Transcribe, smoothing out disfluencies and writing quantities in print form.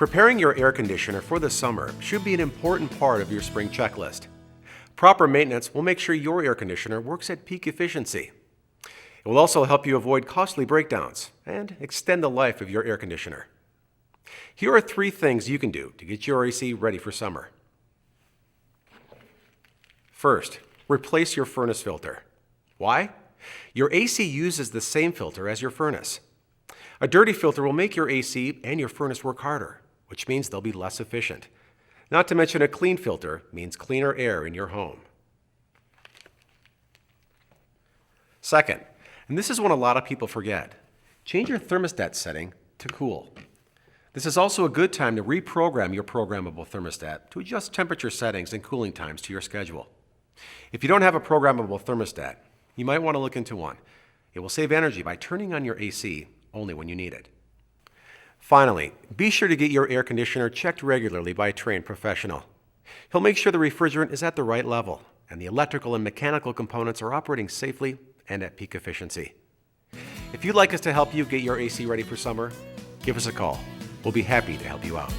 Preparing your air conditioner for the summer should be an important part of your spring checklist. Proper maintenance will make sure your air conditioner works at peak efficiency. It will also help you avoid costly breakdowns and extend the life of your air conditioner. Here are 3 things you can do to get your AC ready for summer. First, replace your furnace filter. Why? Your AC uses the same filter as your furnace. A dirty filter will make your AC and your furnace work harder, which means they'll be less efficient. Not to mention a clean filter means cleaner air in your home. Second, and this is what a lot of people forget, change your thermostat setting to cool. This is also a good time to reprogram your programmable thermostat to adjust temperature settings and cooling times to your schedule. If you don't have a programmable thermostat, you might want to look into one. It will save energy by turning on your AC only when you need it. Finally, be sure to get your air conditioner checked regularly by a trained professional. He'll make sure the refrigerant is at the right level and the electrical and mechanical components are operating safely and at peak efficiency. If you'd like us to help you get your AC ready for summer, give us a call. We'll be happy to help you out.